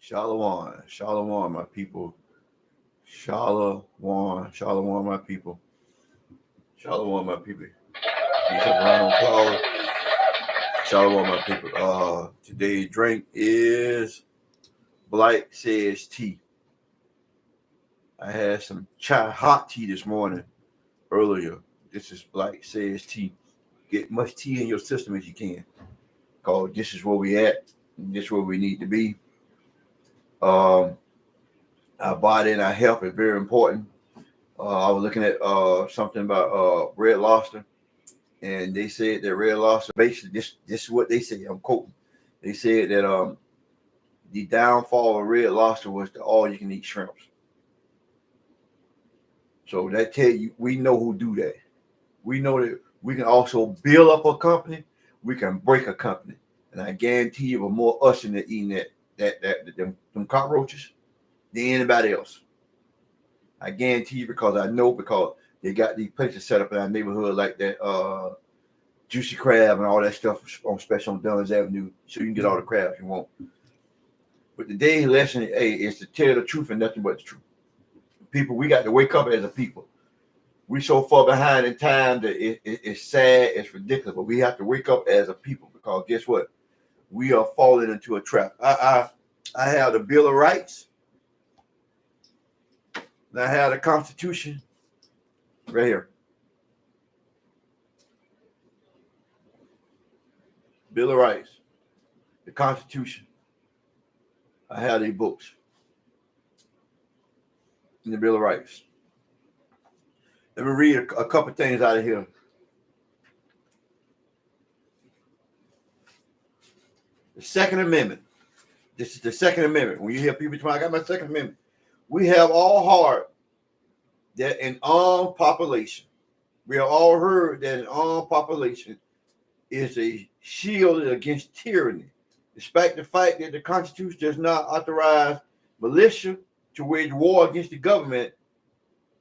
Shalom, shalom, my people. Shalom, shalom, my people. Shalom, my people. Peace up around on cloud. Shalom, my people. Today's drink is Black Says Tea. I had some hot tea this morning earlier. This is Black Says Tea. Get much tea in your system as you can. Cause this is where we at. This is where we need to be. Our body and our health is very important. I was looking at something about red lobster, and they said that red lobster, basically, this is what they say. I'm quoting. They said that the downfall of red lobster was the all-you-can-eat shrimps. So that tell you, we know who do that. We know that we can also build up a company. We can break a company, and I guarantee you, we're more us in there eating them cockroaches than anybody else. I guarantee you, because I know, because they got these places set up in our neighborhood like that juicy crab and all that stuff on special on Dunn's Avenue, so you can get all the crabs you want. But today's lesson, is to tell the truth and nothing but the truth. People, we got to wake up as a people. We so far behind in time that it's sad, it's ridiculous, but we have to wake up as a people, because guess what? We are falling into a trap. I have the Bill of Rights. And I have the Constitution right here. Bill of Rights, the Constitution. I have these books in the Bill of Rights. Let me read a couple things out of here. The Second Amendment. This is the Second Amendment. When you hear people talking, I got my Second Amendment. We have all heard that an armed population, we have all heard that an armed population is a shield against tyranny, despite the fact that the Constitution does not authorize militia to wage war against the government,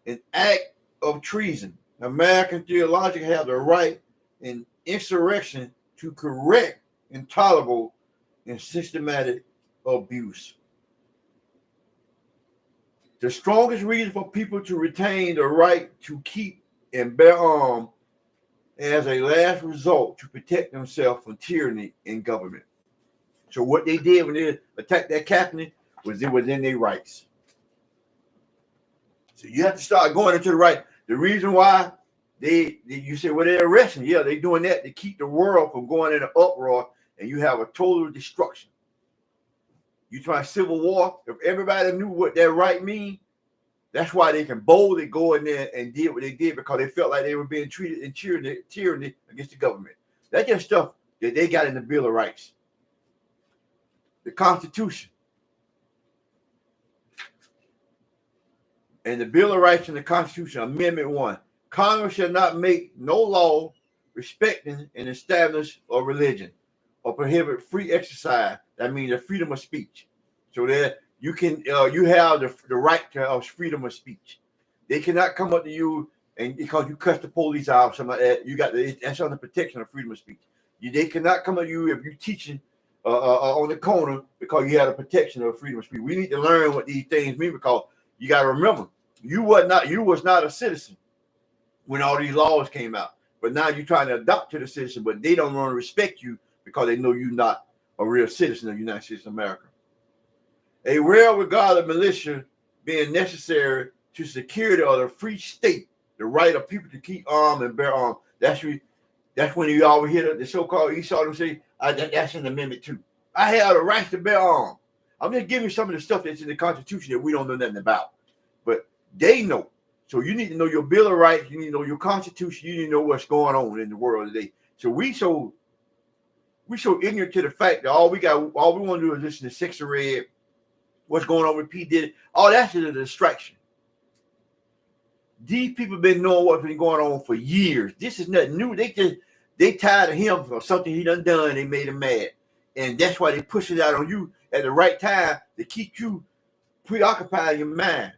an act of treason. Americans theologically have the right in insurrection to correct intolerable and systematic abuse. The strongest reason for people to retain the right to keep and bear arms as a last resort to protect themselves from tyranny in government. So what they did when they attacked that captain was it was in their rights. So you have to start going into the right. The reason why you say, well, they're arresting. Yeah, they're doing that to keep the world from going into uproar, and you have a total destruction. You try civil war. If everybody knew what that right means, that's why they can boldly go in there and did what they did, because they felt like they were being treated in tyranny against the government. That's just stuff that they got in the Bill of Rights. The Constitution. And the Bill of Rights and the Constitution, Amendment 1. Congress shall not make no law respecting an establishment or religion or prohibit free exercise. That means the freedom of speech. So that you can, you have the right to freedom of speech. They cannot come up to you and because you cuss the police out or something like that. You got that's under protection of freedom of speech. They cannot come at you if you're teaching on the corner because you have the protection of freedom of speech. We need to learn what these things mean, because you got to remember, you was not a citizen when all these laws came out. But now you're trying to adopt to the citizen, but they don't want to respect you because they know you're not a real citizen of the United States of America. A well-regarded militia being necessary to security of the free state, the right of people to keep arms and bear arms. That's when you always hear the so-called, you saw them say, that's in Amendment 2. I have the right to bear arms. I'm just giving you some of the stuff that's in the Constitution that we don't know nothing about. But they know. So you need to know your Bill of Rights. You need to know your Constitution. You need to know what's going on in the world today. So we so ignorant to the fact that all we want to do is listen to Six of Red, what's going on with P. Diddy. All that's a distraction. These people been knowing what's been going on for years. This is nothing new. They tired of him for something he done. They made him mad. And that's why they push it out on you at the right time to keep you preoccupied in your mind.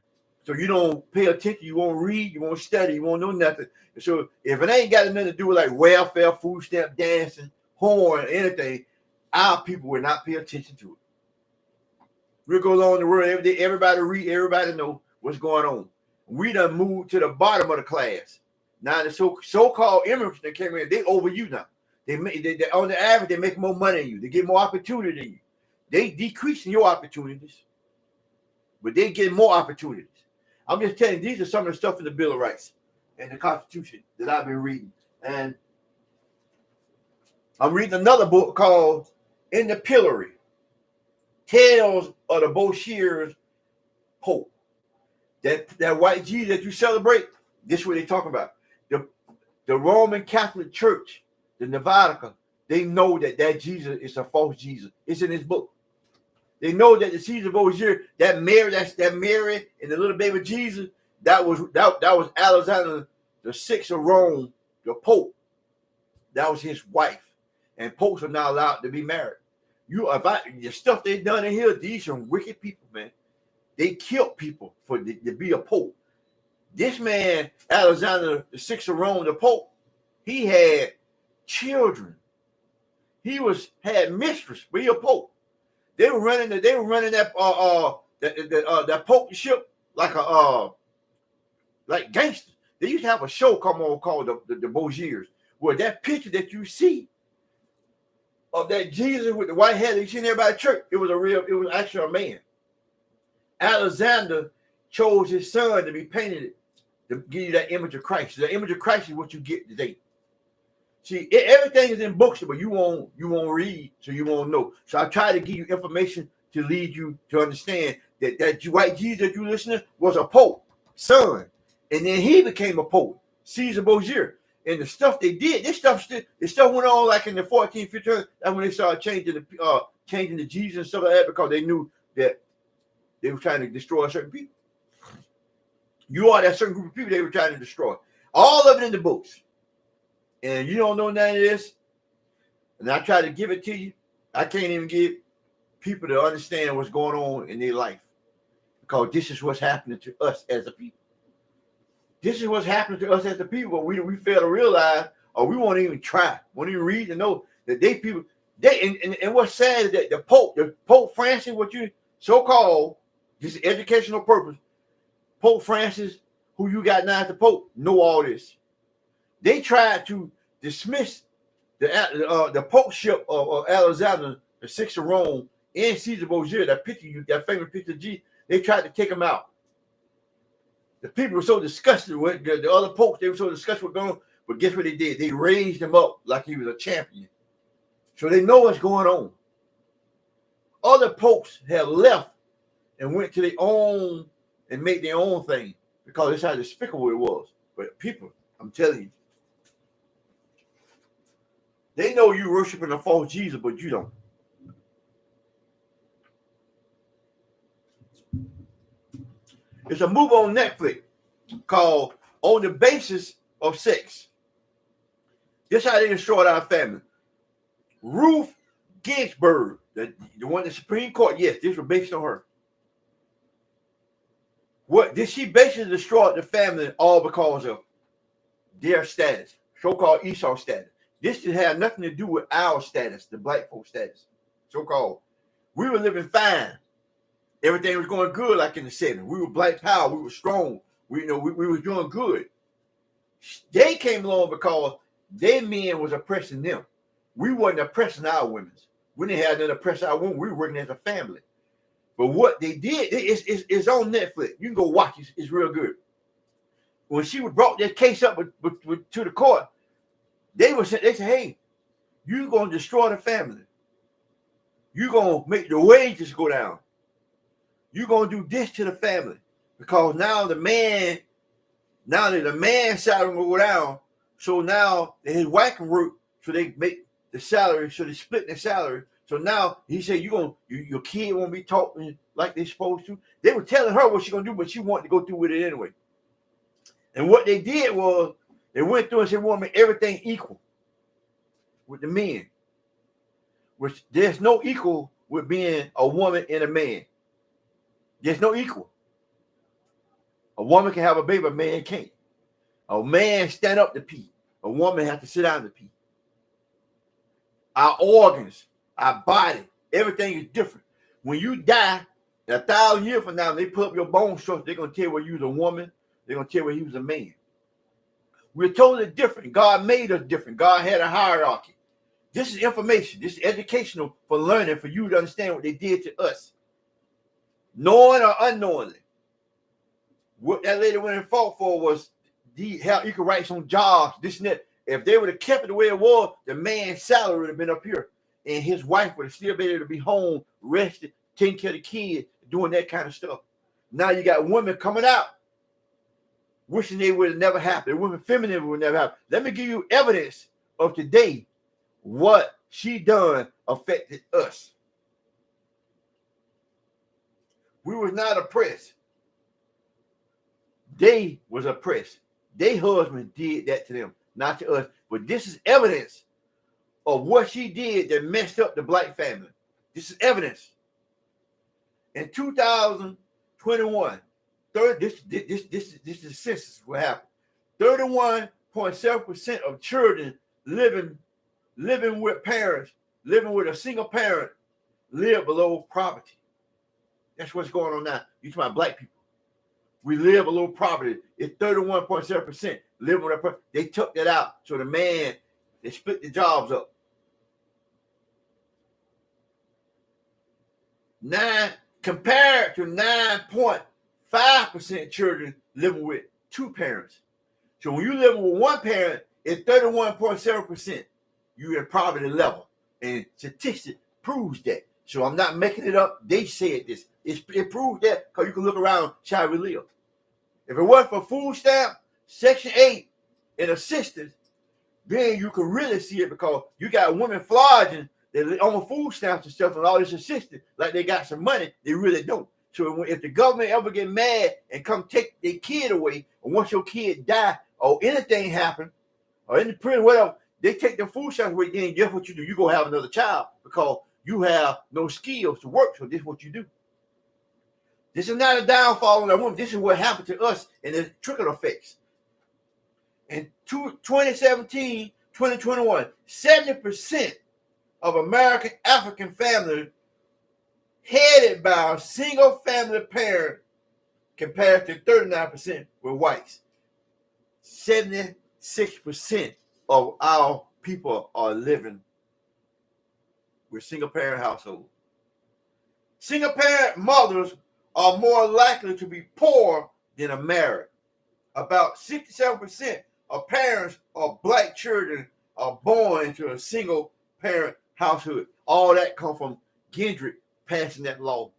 So you don't pay attention, you won't read, you won't study, you won't know nothing. So if it ain't got nothing to do with like welfare, food stamp, dancing, horn, anything, our people will not pay attention to it. We go along the world every day. Everybody read, everybody know what's going on. We done moved to the bottom of the class. Now the so-called immigrants that came in, they over you now. They on the average, they make more money than you. They get more opportunity than you. They decreasing your opportunities, but they get more opportunities. I'm just telling you, these are some of the stuff in the Bill of Rights and the Constitution that I've been reading. And I'm reading another book called In the Pillory, Tales of the Bourchiers Pope. That white Jesus that you celebrate, this is what they talk about. The Roman Catholic Church, the Nevada, they know that Jesus is a false Jesus. It's in his book. They know that the Caesar Borgia, that Mary and the little baby Jesus, that was Alexander the Sixth of Rome, the Pope. That was his wife. And popes are not allowed to be married. The stuff they done in here, these are wicked people, man. They killed people to be a pope. This man, Alexander the Sixth of Rome, the Pope, he had children. He had mistress, but he a pope. They were running that popeship like gangsters. They used to have a show come on called the Borgiers, where that picture that you see of that Jesus with the white hair that you seen everybody at church, it was actually a man. Alexander chose his son to be painted to give you that image of Christ. The image of Christ is what you get today. See, everything is in books, but you won't read, so you won't know. So I try to give you information to lead you to understand that white Jesus that you listen to was a pope, son, and then he became a pope, Caesar Borgia. And the stuff they did, this stuff went on like in the 14th, 15th. That's when they started changing the Jesus and stuff like that, because they knew that they were trying to destroy certain people. You are that certain group of people they were trying to destroy. All of it in the books. And you don't know none of this. And I try to give it to you. I can't even get people to understand what's going on in their life, because this is what's happening to us as a people. This is what's happening to us as a people, but we fail to realize, or we won't even try, won't even read to know that and what's sad is that the Pope Francis, what you so-called, this is educational purpose, Pope Francis, who you got now at the Pope, know all this. They tried to dismiss the popeship of Alexander the Sixth of Rome and Caesar Borgia, that famous picture of Jesus. They tried to take him out. The people were so disgusted with the other popes. They were so disgusted with going on. But guess what they did? They raised him up like he was a champion. So they know what's going on. Other popes have left and went to their own and made their own thing, because that's how despicable it was. But people, I'm telling you, they know you worshiping a false Jesus, but you don't. It's a movie on Netflix called On the Basis of Sex. This is how they destroyed our family. Ruth Ginsburg, the one in the Supreme Court, yes, this was based on her. What did she basically destroy the family all because of their status, so-called Esau status? This didn't have nothing to do with our status, the black folk status, so-called. We were living fine. Everything was going good like in the 70s. We were black power. We were strong. We were doing good. They came along because their men was oppressing them. We wasn't oppressing our women. We didn't have nothing to oppress our women. We were working as a family. But what they did, it's on Netflix. You can go watch it. It's real good. When she brought this case up to the court, they said, hey, you're going to destroy the family. You're going to make the wages go down. You're going to do this to the family, because now that the man salary will go down, so now his wife can work, so they make the salary, so they split the salary. So now he said, your kid won't be talking like they're supposed to. They were telling her what she's going to do, but she wanted to go through with it anyway. And what they did was they went through and said, we want to make everything equal with the men, which there's no equal with being a woman and a man. There's no equal. A woman can have a baby, a man can't. A man stand up to pee. A woman has to sit down to pee. Our organs, our body, everything is different. When you die 1,000 years from now, they put up your bone structure, they're going to tell whether you was a woman, they're going to tell whether he was a man. We're totally different. God made us different. God had a hierarchy. This is information. This is educational for learning, for you to understand what they did to us. Knowing or unknowingly. What that lady went and fought for was how equal rights on jobs, this and that. If they would have kept it the way it was, the man's salary would have been up here. And his wife would have still been able to be home, rested, taking care of the kids, doing that kind of stuff. Now you got women coming out, wishing they would have never happened. Women feminism would never happen. Let me give you evidence of today. What she done affected us. We was not oppressed. They was oppressed. Their husband did that to them, not to us. But this is evidence of what she did that messed up the black family. This is evidence. In 2021, this is the census. What happened? 31.7% of children living with parents, living with a single parent, live below poverty. That's what's going on now. You talking about black people. We live below poverty. It's 31.7% living with a person. They took that out. So the man, they split the jobs up. Compared to 9.5% children living with two parents. So when you live with one parent, it's 31.7%. You're in poverty level. And statistics proves that. So I'm not making it up. They said this. It proves that because you can look around, how we live. If it wasn't for food stamp, Section 8, and assistance, then you can really see it because you got women flogging that on food stamps and stuff and all this assistance, like they got some money, they really don't. So if the government ever get mad and come take their kid away, or once your kid die or anything happen, or in the prison, whatever, they take the food stamps away, then guess what you do? You go have another child because you have no skills to work, so this is what you do. This is not a downfall on that woman. This is what happened to us and the trickle effects. In 2017, 2021, 70% of American African families headed by a single family parent compared to 39% with whites. 76% of our people are living with single parent households. Single parent mothers are more likely to be poor than are married. About 67% of parents of black children are born into a single parent household. All that come from Gendry passing that law.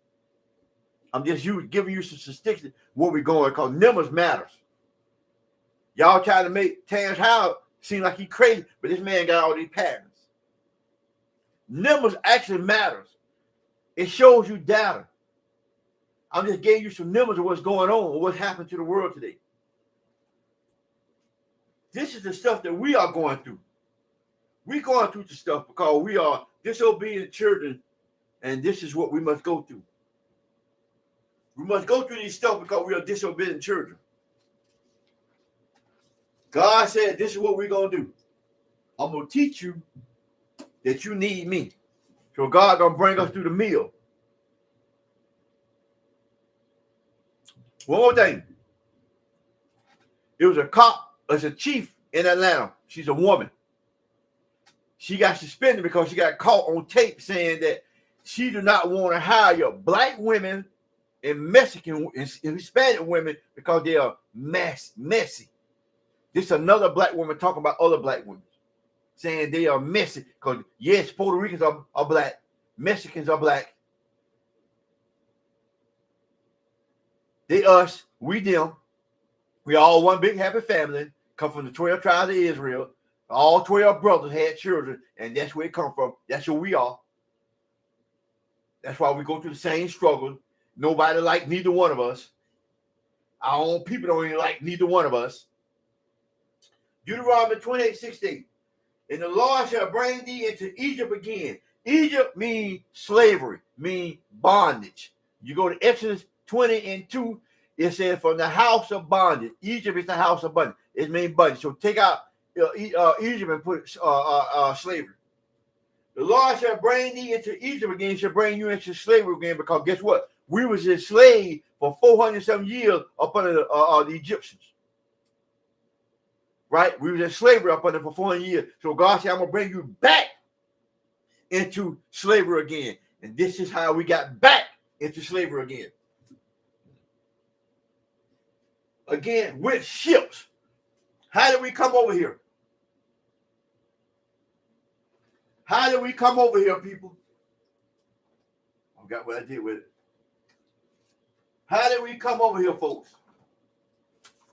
I'm just giving you some statistics where we're going because numbers matters. Y'all trying to make Terrence Howard seem like he's crazy, but this man got all these patterns. Numbers actually matters. It shows you data. I'm just giving you some numbers of what's going on or what's happening to the world today. This is the stuff that we are going through. We're going through the stuff because we are disobedient children, and this is what we must go through. We must go through these stuff because we are disobedient children. God said, this is what we're going to do. I'm going to teach you that you need me. So God going to bring us through the meal. One more thing. It was a cop, as a chief in Atlanta. She's a woman. She got suspended because she got caught on tape saying that she do not want to hire black women and Mexican and Hispanic women because they are messy. This is another black woman talking about other black women, saying they are messy because, yes, Puerto Ricans are black, Mexicans are black. They us, we them. We all one big happy family, come from the 12 tribes of Israel. All 12 brothers had children, and that's where it come from. That's who we are. That's why we go through the same struggle. Nobody like neither one of us. Our own people don't even like neither one of us. Deuteronomy 28:16. And the Lord shall bring thee into Egypt again. Egypt means slavery, means bondage. You go to Exodus 20:2, it says from the house of bondage. Egypt is the house of bondage. It means bondage. So take out Egypt and put slavery. The Lord shall bring thee into Egypt again, shall bring you into slavery again, because guess what? We was enslaved for 400 some years up under the Egyptians. Right? We was in slavery up under for 400 years. So God said, I'm going to bring you back into slavery again. And this is how we got back into slavery again. Again, with ships. How did we come over here? How did we come over here, people? I forgot what I did with it. How did we come over here, folks?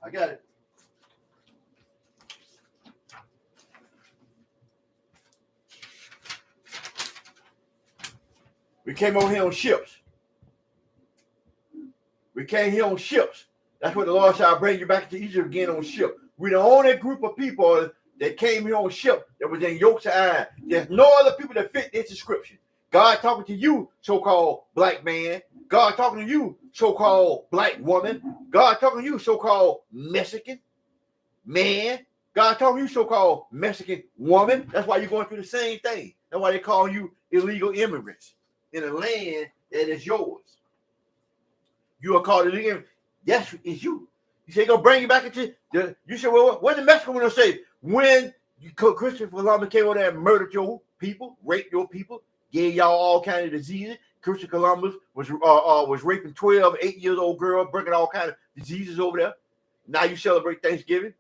I got it. We came over here on ships. We came here on ships. That's what the Lord said, I'll bring you back to Egypt again on ship. We're the only group of people that came here on ship that was in yokes of iron. There's no other people that fit this description. God talking to you, so-called black man. God talking to you, so-called black woman. God talking to you, so-called Mexican man. God talking to you, so-called Mexican woman. That's why you're going through the same thing. That's why they call you illegal immigrants in a land that is yours. You are called illegal immigrants. Yes, it's you. You say, gonna bring you back into the. You say, well, when the Mexican gonna say, when Christopher Columbus came over there and murdered your people, raped your people, gave y'all all kinds of diseases. Christopher Columbus was raping 12, 8-year-old girls, bringing all kinds of diseases over there. Now you celebrate Thanksgiving.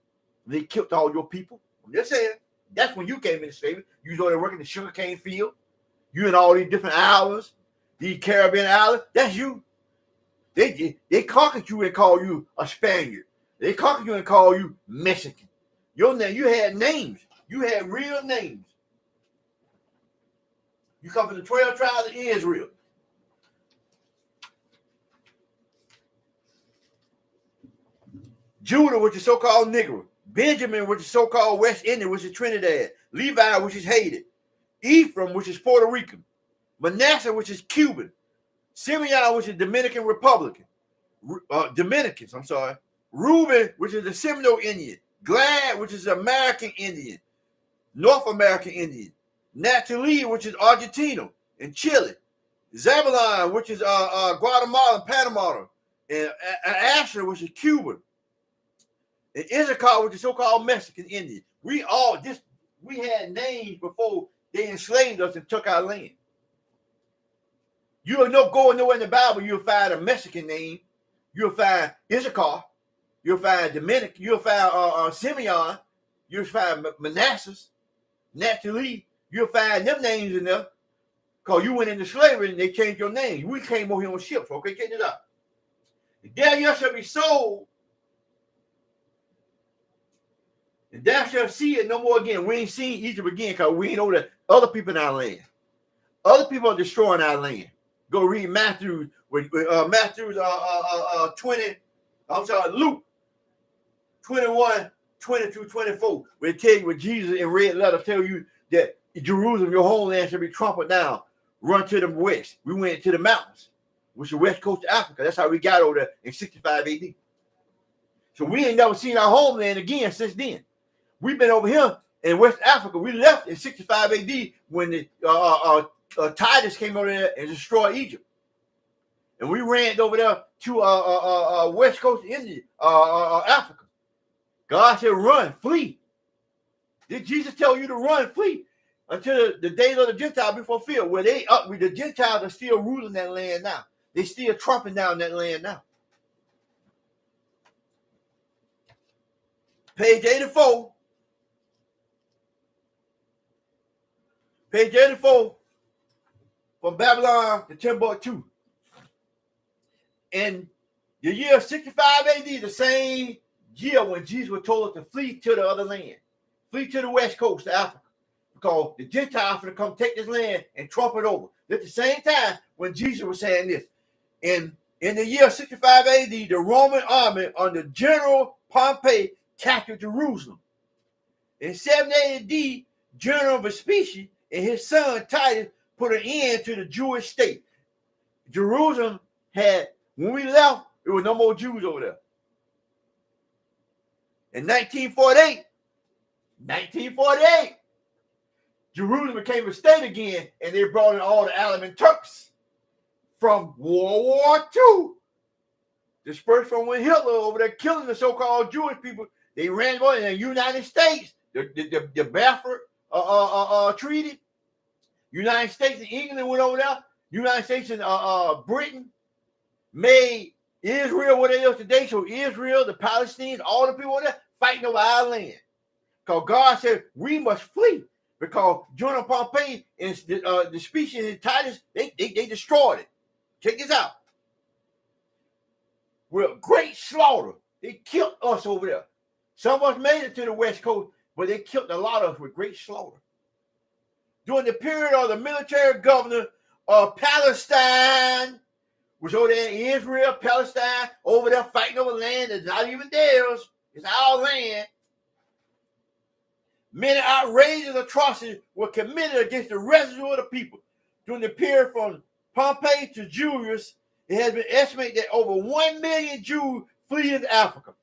They killed all your people. I'm just saying, that's when you came into slavery. You was over there working the sugarcane field. You in all these different islands, these Caribbean islands. That's you. They conquered you and called you a Spaniard. They conquered you and called you Mexican. Your name, you had names. You had real names. You come from the 12 tribes of Israel. Judah, which is so-called Negro. Benjamin, which is so-called West Indian, which is Trinidad. Levi, which is Haiti. Ephraim, which is Puerto Rican. Manasseh, which is Cuban. Simeon, which is Dominican Republican. Dominicans, I'm sorry. Reuben, which is the Seminole Indian. Glad, which is American Indian. North American Indian. Naphtali, which is Argentino and Chile. Zebulon, which is Guatemala and Panama. And Asher, which is Cuban. And Issachar, which is so-called Mexican Indian. We had names before they enslaved us and took our land. You'll go nowhere in the Bible, you'll find a Mexican name. You'll find Issachar. You'll find Dominic. You'll find Simeon. You'll find Manasseh, Naphtali. You'll find them names in there because you went into slavery and they changed your name. We came over here on ships. Okay, check this out. There you shall be sold, and thou shalt see it no more again. We ain't seen Egypt again because we ain't over the other people in our land. Other people are destroying our land. Go read Matthew, Matthew's 20. I'm sorry, Luke 21, 20 through 24. Where it tell you what Jesus in red letter tell you that Jerusalem, your homeland, shall be trampled down. Run to the west. We went to the mountains, which is the west coast of Africa. That's how we got over there in 65 AD. So we ain't never seen our homeland again since then. We've been over here in West Africa. We left in 65 AD when the Titus came over there and destroyed Egypt. And we ran over there to west coast of India, Africa. God said, run, flee. Did Jesus tell you to run, flee? Until the days of the Gentiles be fulfilled. Where the Gentiles are still ruling that land now. They still trumping down that land now. Page 84. Page 84. From Babylon to Timbuktu. In the year 65 AD, the same year when Jesus was told us to flee to the other land. Flee to the west coast of Africa. Because the Gentiles are going to come take this land and trump it over. At the same time when Jesus was saying this. In the year 65 AD, the Roman army under General Pompey captured Jerusalem. In 70 AD, General Vespasian and his son Titus put an end to the Jewish state. Jerusalem had, when we left, there were no more Jews over there. In 1948, Jerusalem became a state again, and they brought in all the Alaman Turks from World War II. Dispersed from when Hitler over there killing the so-called Jewish people. They ran over in the United States, the Balfour Treaty. United States and England went over there. United States and Britain made Israel what it is today. So Israel, the Palestinians, all the people over there fighting over our land. Because God said we must flee. Because Jonah Pompey and the species in Titus, they destroyed it. Check this out. With great slaughter, they killed us over there. Some of us made it to the West Coast, but they killed a lot of us with great slaughter. During the period of the military governor of Palestine, was over there in Israel, Palestine, over there fighting over land that's not even theirs. It's our land. Many outrageous atrocities were committed against the residue of the people. During the period from Pompey to Julius, it has been estimated that over 1 million Jews flee into Africa.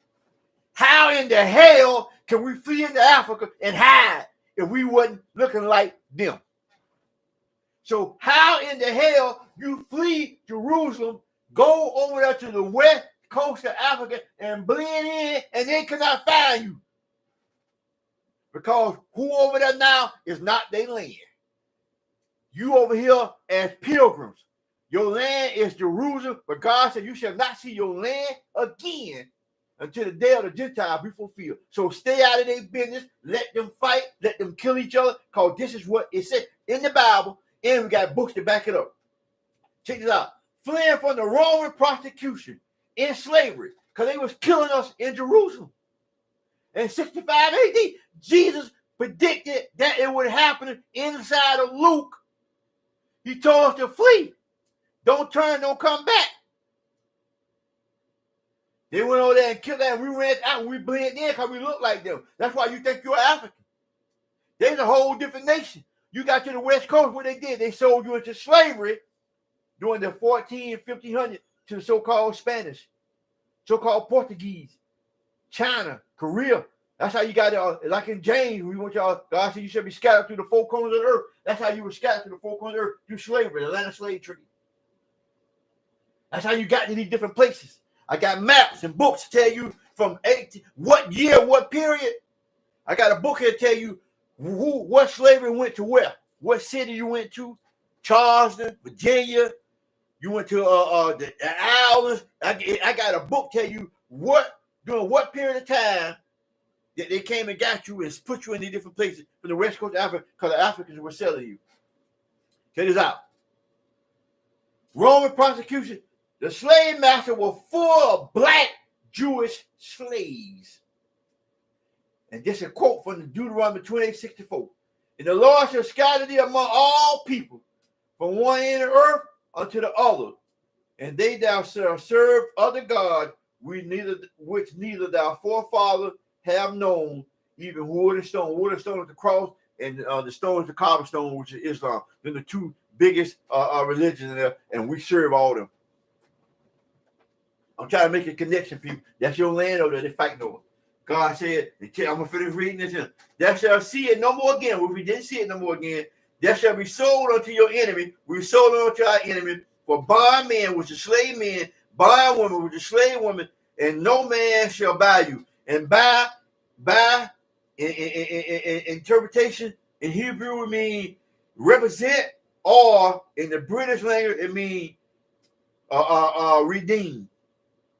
How in the hell can we flee into Africa and hide if we wasn't looking like them? So how in the hell you flee Jerusalem, go over there to the west coast of Africa and blend in, and they cannot find you? Because who over there now is not their land. You over here as pilgrims. Your land is Jerusalem, but God said you shall not see your land again until the day of the Gentiles be fulfilled. So stay out of their business. Let them fight. Let them kill each other. Because this is what it said in the Bible. And we got books to back it up. Check this out. Fleeing from the Roman prosecution in slavery. Because they was killing us in Jerusalem. In 65 AD, Jesus predicted that it would happen inside of Luke. He told us to flee. Don't turn, don't come back. They went over there and killed them. We ran out and we blended in because we look like them. That's why you think you're African. They're a whole different nation. You got to the West Coast, what they did, they sold you into slavery during the 1400 and 1500 to the so-called Spanish, so-called Portuguese, China, Korea. That's how you got it. Like in James, we want y'all, God said you should be scattered through the four corners of the earth. That's how you were scattered through the four corners of the earth through slavery, the Atlanta slave trade. That's how you got to these different places. I got maps and books to tell you from what year, what period. I got a book here to tell you what slavery went to where, what city you went to, Charleston, Virginia. You went to the islands. I got a book to tell you during what period of time that they came and got you and put you in these different places from the West Coast of Africa because the Africans were selling you. Check this out. Roman prosecution. The slave master was full of black Jewish slaves. And this is a quote from the Deuteronomy 28:64. And the Lord shall scatter thee among all people, from one end of the earth unto the other. And they thou shalt serve other gods, which neither thy forefathers have known, even wood and stone. Wood and stone is the cross, and the stone is the cobblestone, which is Islam. They're the two biggest religions in there, and we serve all of them. I'm trying to make a connection, people. That's your land over there. They're fighting over. God said, I'm going to finish reading this here. Thou shalt see it no more again. If we didn't see it no more again, that shall be sold unto your enemy. We sold unto our enemy for bondmen, which is slave men, bondwomen, which is slave women, and no man shall buy you. And buy in interpretation in Hebrew it means represent, or in the British language it means redeem.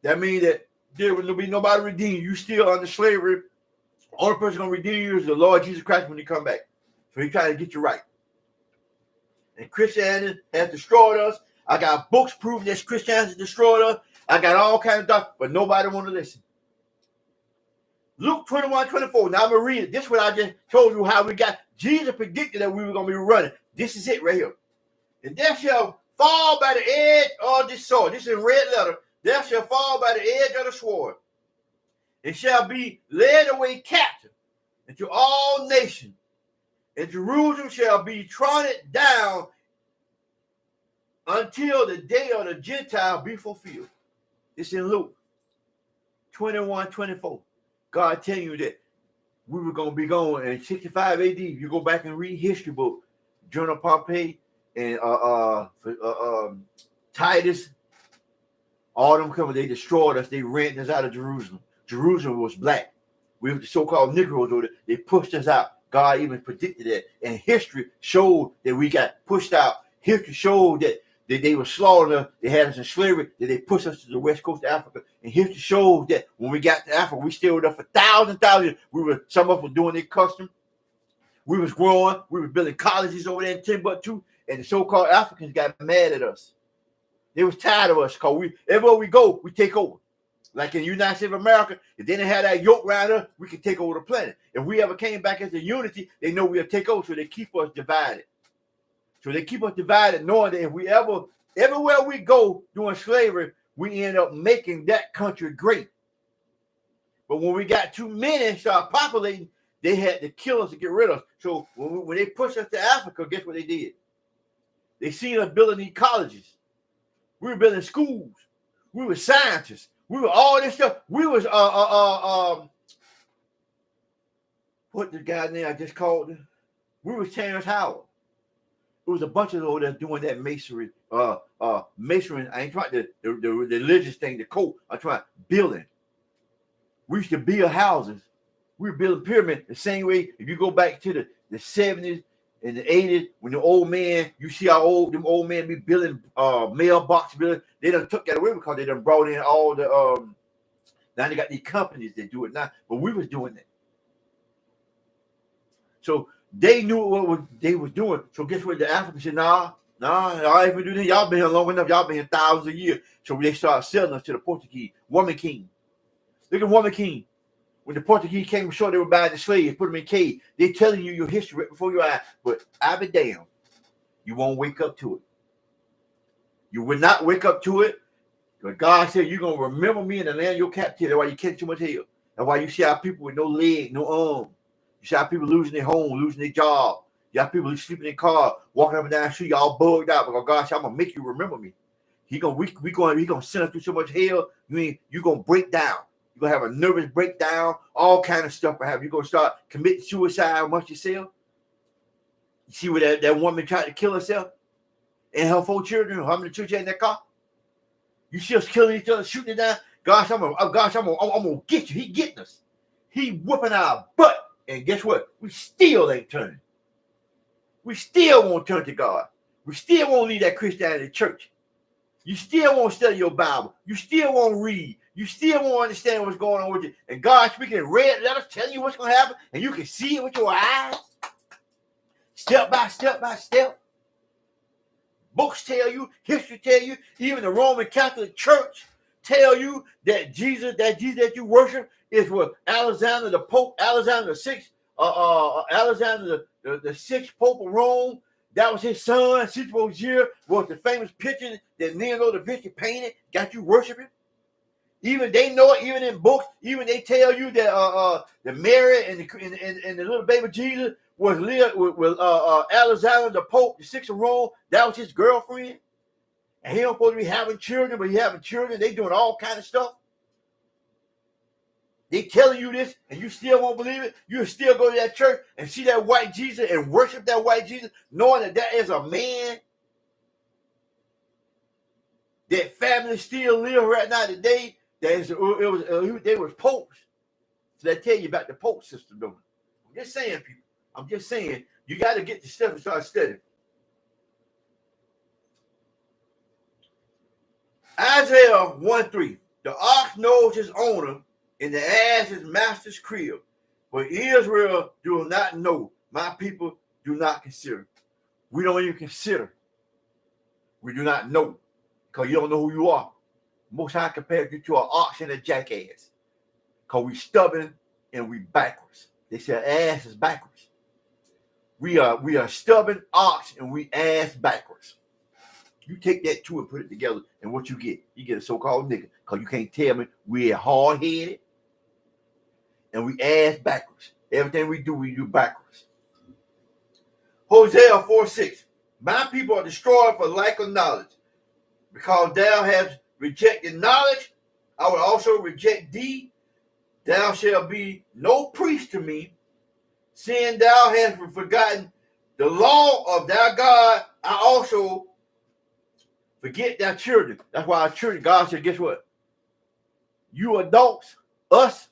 That means that there will be nobody redeem you. Still under slavery. The only person going to redeem you is the Lord Jesus Christ when he come back. So he's trying to get you right. And Christianity has destroyed us. I got books proving that Christianity destroyed us. I got all kinds of stuff, but nobody want to listen. Luke 21:24. Now I'm going to read it. This is what I just told you how we got. Jesus predicted that we were going to be running. This is it right here. And there shall fall by the edge of the sword. This is in red letter. There shall fall by the edge of the sword. It shall be led away captive into all nations. And Jerusalem shall be trodden down until the day of the Gentile be fulfilled. It's in Luke 21:24. God telling you that we were going to be going in 65 AD. You go back and read history book, Jonah Pompey and Titus, all them coming, they destroyed us. They ran us out of Jerusalem. Jerusalem was black. We were the so-called Negroes over there. They pushed us out. God even predicted that. And history showed that we got pushed out. History showed that they were slaughtering us. They had us in slavery. That they pushed us to the west coast of Africa. And history shows that when we got to Africa, we stayed with us for thousands years. Some of us were doing their custom. We was growing. We were building colleges over there in Timbuktu. And the so-called Africans got mad at us. They was tired of us because everywhere we go, we take over. Like in the United States of America, if they didn't have that yoke around us, we could take over the planet. If we ever came back as a unity, they know we'll take over, so they keep us divided. So they keep us divided, knowing that if we everywhere we go during slavery, we end up making that country great. But when we got too many started populating, they had to kill us to get rid of us. So when they pushed us to Africa, guess what they did? They seen us building these colleges. We were building schools. We were scientists. We were all this stuff. We was what the guy name I just called him? We was Terrence Howard. It was a bunch of over there doing that masonry. Masonry. I ain't trying the religious thing, the code. I'm trying building. We used to build houses. We were building pyramids the same way. If you go back to the 70s and the 80s, when the old man, you see how them old men be building mailbox building. They done took that away because they done brought in all the now they got these companies that do it now. But we was doing it. So they knew what they was doing. So guess what? The Africans said, nah, y'all ain't gonna do this. Y'all been here long enough. Y'all been here thousands of years. So they started selling us to the Portuguese. Woman King. Look at Woman King. When the Portuguese came ashore, they were buying the slaves, put them in cage. They're telling you your history right before your eyes. But I be damned, you won't wake up to it. You will not wake up to it. But God said you're going to remember me in the land of your captivity. That's why you catch too much hell. That's why you see how people with no leg, no arm. You see how people losing their home, losing their job. You have people sleeping in cars, walking up and down the street, all bugged out. Because God said, I'm going to make you remember me. He gonna send us through so much hell, you're going to break down. You're going to have a nervous breakdown, all kind of stuff. Perhaps you're going to start committing suicide amongst yourself. You see where that woman tried to kill herself and her 4 children, how many children in that car? You see us killing each other, shooting it down. Gosh, I'm gonna get you. He getting us. He whooping our butt. And guess what? We still ain't turning. We still won't turn to God. We still won't leave that Christianity church. You still won't study your Bible. You still won't read. You still won't understand what's going on with you. And God speaking in red letters, telling you what's going to happen, and you can see it with your eyes. Step by step by step. Books tell you, history tell you, even the Roman Catholic Church tell you that Jesus that you worship is what Alexander the Pope, Alexander the Sixth, Alexander the Sixth Pope of Rome. That was his son. Year was the famous picture that Leonardo da Vinci painted. Got you worshiping. Even they know it. Even in books, even they tell you that the Mary and the little baby Jesus was with Alexander the Pope, the Sixth of Rome. That was his girlfriend. And he don't supposed to be having children, but he having children. They doing all kind of stuff. They telling you this, and you still won't believe it. You still go to that church and see that white Jesus and worship that white Jesus, knowing that is a man. That family still live right now today. They was popes. So they tell you about the pope system, don't they? I'm just saying, people. I'm just saying, you got to get the stuff and start studying. Isaiah 1:3. The ox knows his owner, and the ass his master's crib. But Israel do not know. My people do not consider. We don't even consider. We do not know. Because you don't know who you are. Most High compared you to an ox and a jackass. Because we stubborn and we backwards. They say ass is backwards. We are stubborn ox and we ass backwards. You take that two and put it together, and what you get a so-called nigga. Because you can't tell me we're hard-headed and we ass backwards. Everything we do backwards. Hosea 4:6. My people are destroyed for lack of knowledge. Because thou hast rejected knowledge, I will also reject thee. Thou shalt be no priest to me, seeing thou hast forgotten the law of thy God. I also forget their children. That's why our children, God said, guess what? You adults, us,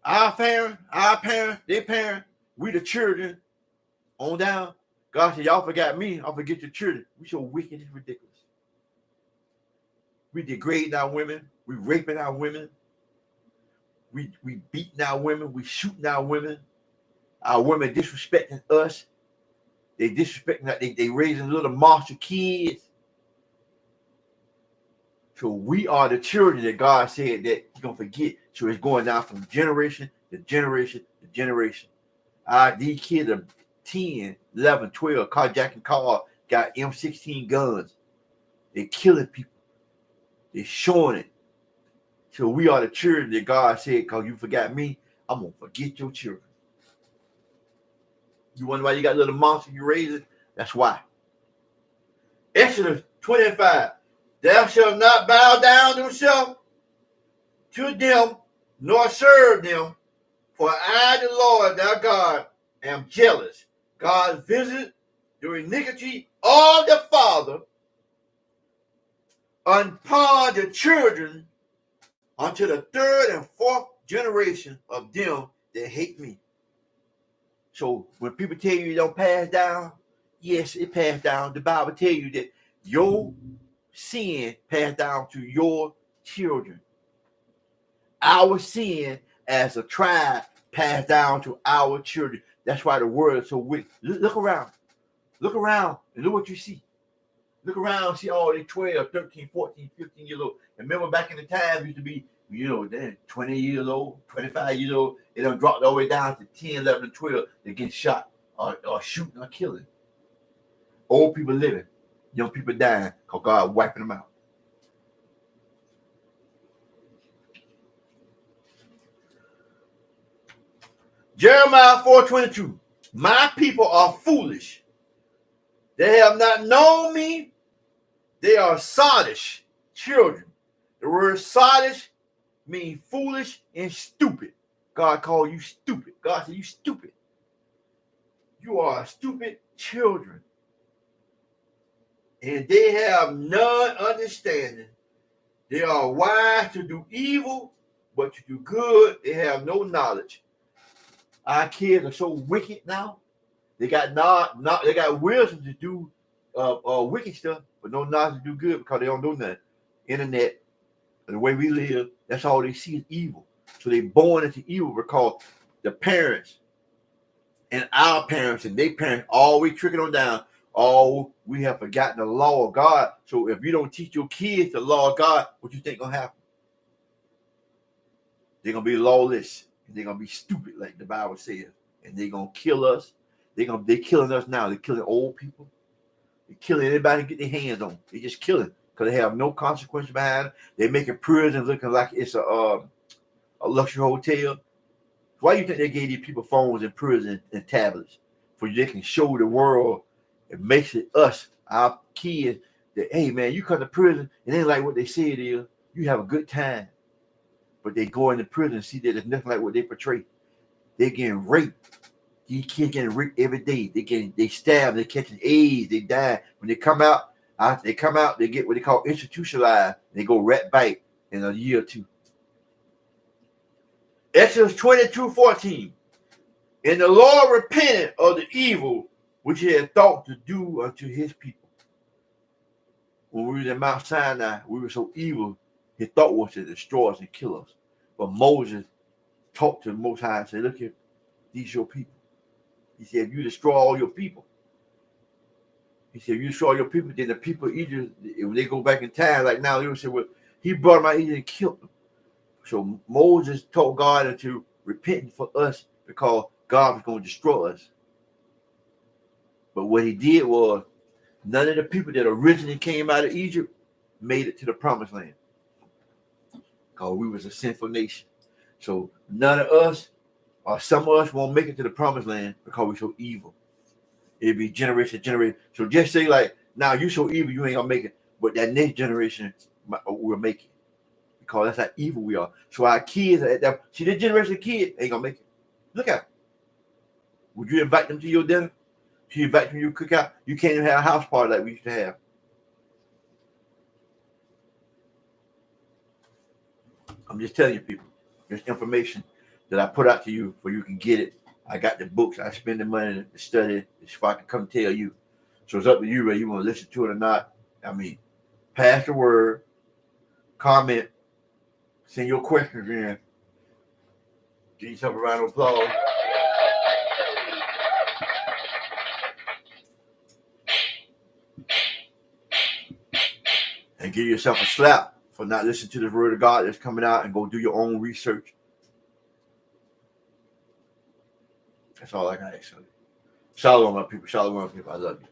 our parents, their parents, we the children on down. God said, y'all forgot me, I'll forget your children. We so wicked, it's ridiculous. We degrading our women, we raping our women, we beating our women, we shooting our women disrespecting us. They disrespecting, they raising little monster kids. So we are the children that God said that He's gonna forget. So it's going down from generation to generation to generation. These kids are 10, 11, 12, carjacking cars, got M16 guns. They're killing people. They're showing it. So we are the children that God said, because you forgot me, I'm gonna forget your children. You wonder why you got little monsters you raising? That's why. Exodus 25. Thou shalt not bow down thyself to them, nor serve them, for I, the Lord thy God, am jealous. God visit the iniquity of the father upon the children unto the third and fourth generation of them that hate me. So when people tell you it don't pass down, yes, it passed down. The Bible tell you that your sin passed down to your children. Our sin as a tribe passed down to our children. That's why the world is so wicked. Look around. Look around and look what you see. Look around and see all the 12, 13, 14, 15 years old. And remember back in the time, used to be, they're 20 years old, 25 years old. It done dropped all the way down to 10, 11, and 12. They get shot or shooting or killing. Old people living. Young people dying because God wiping them out. Jeremiah 4:22. My people are foolish. They have not known me. They are sottish children. The word sottish means foolish and stupid. God called you stupid. God said you stupid. You are stupid children. And they have none understanding. They are wise to do evil, but to do good, they have no knowledge. Our kids are so wicked now. They got they got wisdom to do wicked stuff, but no knowledge to do good because they don't know nothing. Internet, and the way we live, that's all they see is evil. So they born into evil because the parents and our parents and their parents always tricking on down. Oh, we have forgotten the law of God. So if you don't teach your kids the law of God, what you think gonna happen? They're gonna be lawless and they're gonna be stupid, like the Bible says, and they're gonna kill us. They're killing us now. They're killing old people. They're killing anybody get their hands on. They're just killing because they have no consequence behind it. They're making prison looking like it's a luxury hotel. Why do you think they gave these people phones in prison and tablets? For they can show the world. It makes it us, our kids, that, hey, man, you come to prison, it ain't like what they say it is. You have a good time. But they go into prison and see that it's nothing like what they portray. They're getting raped. These kids getting raped every day. They stab, they catching AIDS, they die. When they come out, they get what they call institutionalized. They go rat bite in a year or two. Exodus 22:14. And the Lord repented of the evil which he had thought to do unto his people. When we were in Mount Sinai, we were so evil, his thought was to destroy us and kill us. But Moses talked to the Most High and said, look here, these your people. He said, if you destroy all your people, then the people of Egypt, when they go back in time, like now, they would say, well, he brought them out Egypt and killed them. So Moses told God into repenting for us because God was going to destroy us. But what he did was, none of the people that originally came out of Egypt made it to the promised land. Because we was a sinful nation. So none of us, or some of us, won't make it to the promised land because we're so evil. It'd be generation to generation. So just say like, now you so evil, you ain't gonna make it. But that next generation will make it. Because that's how evil we are. So our kids, see, this generation of kids ain't gonna make it. Look at them. Would you invite them to your dinner? If you invite them to your cookout, you can't even have a house party like we used to have. I'm just telling you, people, there's information that I put out to you where you can get it. I got the books. I spend the money to study. It's if I can come tell you. So it's up to you whether you want to listen to it or not. I mean, pass the word, comment, send your questions in. Give yourself a round of applause. And give yourself a slap for not listening to the word of God that's coming out, and go do your own research. That's all I got to say. Shalom, my people. Shalom, my people. I love you.